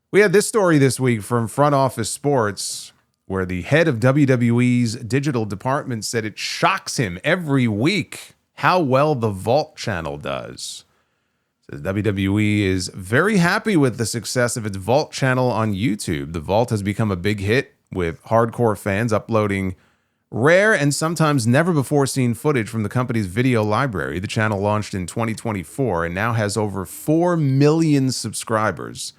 We had this story this week from Front Office Sports, where the head of WWE's digital department said it shocks him every week how well the Vault channel does. Says WWE is very happy with the success of its Vault channel on YouTube. The Vault has become a big hit, with hardcore fans uploading rare and sometimes never before seen footage from the company's video library. The channel launched in 2024 and now has over 4 million subscribers.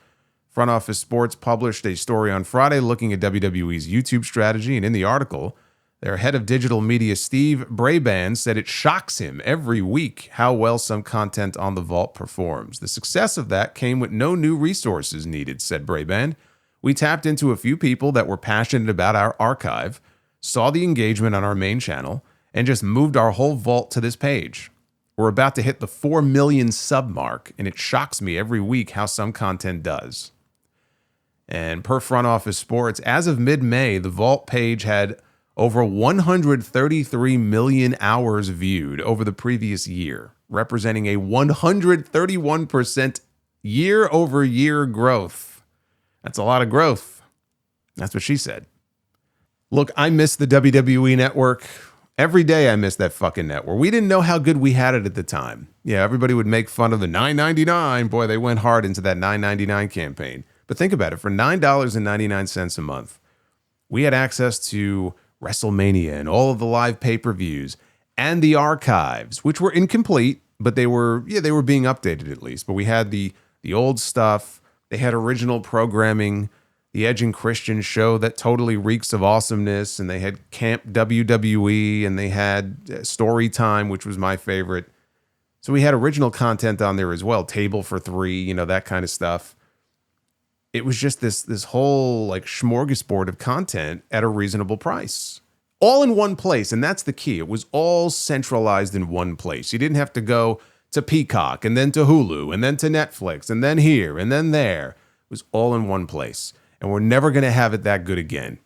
Front Office Sports published a story on Friday looking at WWE's YouTube strategy, and in the article, their head of digital media, Steve Braband, said it shocks him every week how well some content on the Vault performs. The success of that came with no new resources needed, said Braband. We tapped into a few people that were passionate about our archive, saw the engagement on our main channel, and just moved our whole Vault to this page. We're about to hit the 4 million sub mark, and it shocks me every week how some content does. And per Front Office Sports, as of mid-May, the Vault page had over 133 million hours viewed over the previous year, representing a 131% year-over-year growth. That's a lot of growth. That's what she said. Look, I miss the WWE Network. Every day I miss that fucking network. We didn't know how good we had it at the time. Yeah, everybody would make fun of the $9.99. Boy, they went hard into that $9.99 campaign. But think about it. For $9.99 a month, we had access to WrestleMania and all of the live pay-per-views and the archives, which were incomplete, but they were being updated at least. But we had the old stuff. They had original programming, the Edge and Christian show that totally reeks of awesomeness, and they had Camp WWE, and they had Story Time, which was my favorite. So we had original content on there as well, Table for Three, that kind of stuff. It was just this whole like smorgasbord of content at a reasonable price. All in one place, and that's the key. It was all centralized in one place. You didn't have to go to Peacock, and then to Hulu, and then to Netflix, and then here, and then there. It was all in one place, and we're never going to have it that good again.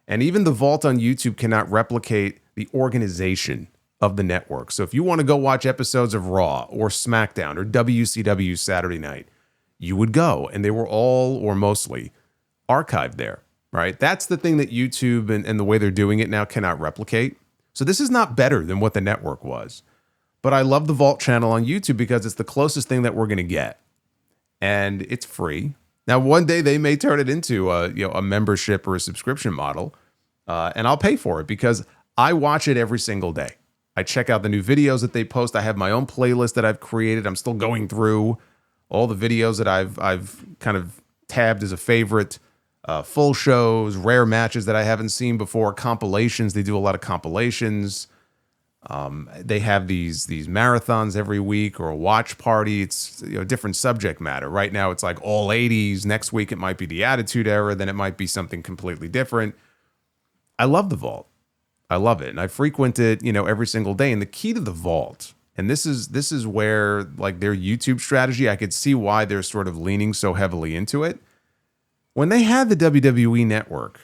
And even the Vault on YouTube cannot replicate the organization of the network. So if you want to go watch episodes of Raw or SmackDown or WCW Saturday Night, you would go, and they were all or mostly archived there, right? That's the thing that YouTube and the way they're doing it now cannot replicate. So this is not better than what the network was. But I love the Vault channel on YouTube because it's the closest thing that we're going to get. And it's free. Now, one day they may turn it into a membership or a subscription model, and I'll pay for it because I watch it every single day. I check out the new videos that they post. I have my own playlist that I've created. I'm still going through all the videos that I've kind of tabbed as a favorite, full shows, rare matches that I haven't seen before, compilations. They do a lot of compilations. They have these marathons every week or a watch party. It's different subject matter. Right now it's like all 80s. Next week it might be the Attitude Era. Then it might be something completely different. I love the Vault. I love it. And I frequent it, every single day. And the key to the Vault, and this is where like their YouTube strategy, I could see why they're sort of leaning so heavily into it. When they had the WWE Network,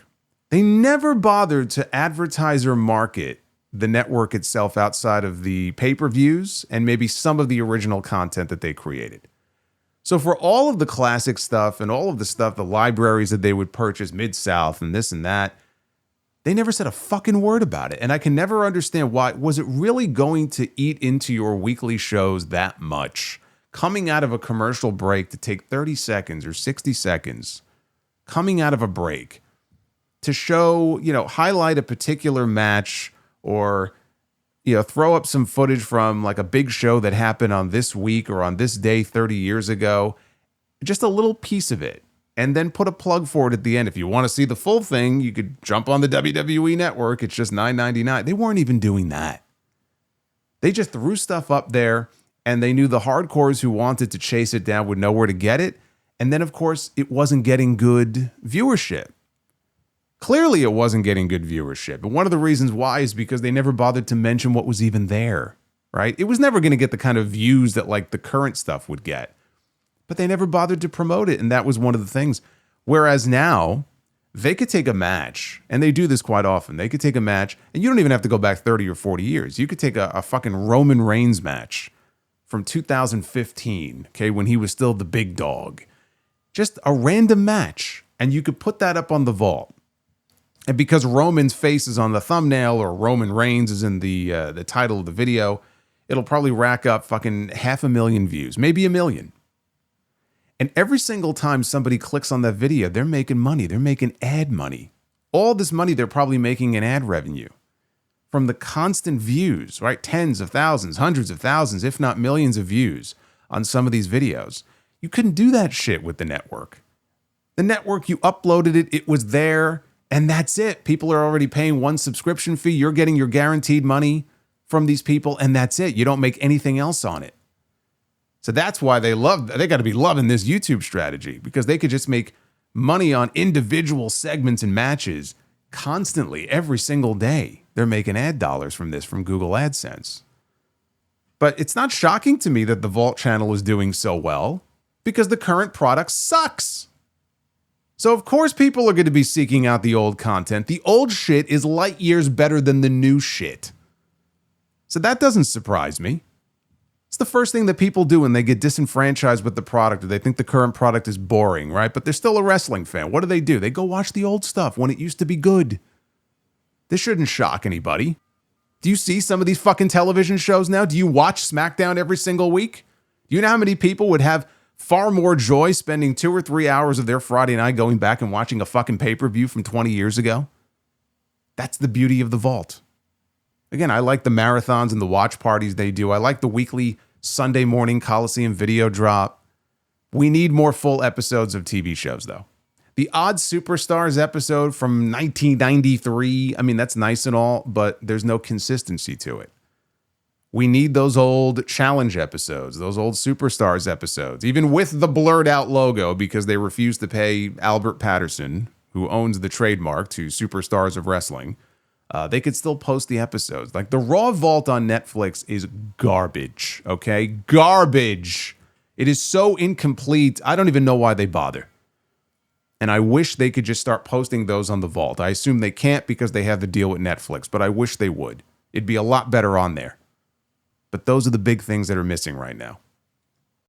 they never bothered to advertise or market the network itself outside of the pay-per-views and maybe some of the original content that they created. So for all of the classic stuff and all of the stuff, the libraries that they would purchase Mid-South and this and that, they never said a fucking word about it. And I can never understand why. Was it really going to eat into your weekly shows that much? Coming out of a commercial break to take 30 seconds or 60 seconds, coming out of a break to show, highlight a particular match or, throw up some footage from like a big show that happened on this week or on this day 30 years ago, just a little piece of it. And then put a plug for it at the end. If you want to see the full thing, you could jump on the WWE Network. It's just $9.99. They weren't even doing that. They just threw stuff up there, and they knew the hardcores who wanted to chase it down would know where to get it. And then, of course, it wasn't getting good viewership. Clearly, it wasn't getting good viewership. And one of the reasons why is because they never bothered to mention what was even there, right? It was never going to get the kind of views that like the current stuff would get. But they never bothered to promote it, and that was one of the things. Whereas now, they could take a match, and they do this quite often. They could take a match, and you don't even have to go back 30 or 40 years. You could take a fucking Roman Reigns match from 2015, okay, when he was still the big dog. Just a random match. And you could put that up on the vault. And because Roman's face is on the thumbnail or Roman Reigns is in the title of the video, it'll probably rack up fucking 500,000 views, maybe 1 million. And every single time somebody clicks on that video, they're making money. They're making ad money. All this money they're probably making in ad revenue from the constant views, right? Tens of thousands, hundreds of thousands, if not millions of views on some of these videos. You couldn't do that shit with the network. The network, you uploaded it, it was there, and that's it. People are already paying one subscription fee. You're getting your guaranteed money from these people, and that's it. You don't make anything else on it. So that's why they got to be loving this YouTube strategy, because they could just make money on individual segments and matches constantly every single day. They're making ad dollars from this, from Google AdSense. But it's not shocking to me that the Vault channel is doing so well, because the current product sucks. So of course people are going to be seeking out the old content. The old shit is light years better than the new shit. So that doesn't surprise me. It's the first thing that people do when they get disenfranchised with the product, or they think the current product is boring, right? But they're still a wrestling fan. What do? They go watch the old stuff when it used to be good. This shouldn't shock anybody. Do you see some of these fucking television shows now? Do you watch SmackDown every single week? Do you know how many people would have far more joy spending 2 or 3 hours of their Friday night going back and watching a fucking pay-per-view from 20 years ago? That's the beauty of the Vault. Again, I like the marathons and the watch parties they do. I like the weekly Sunday morning Coliseum video drop. We need more full episodes of TV shows, though. The Odd Superstars episode from 1993, I mean, that's nice and all, but there's no consistency to it. We need those old challenge episodes, those old Superstars episodes, even with the blurred out logo, because they refuse to pay Albert Patterson, who owns the trademark to Superstars of Wrestling. They could still post the episodes. Like the Raw Vault on Netflix is garbage, okay? Garbage. It is so incomplete. I don't even know why they bother. And I wish they could just start posting those on the Vault. I assume they can't because they have the deal with Netflix, but I wish they would. It'd be a lot better on there. But those are the big things that are missing right now.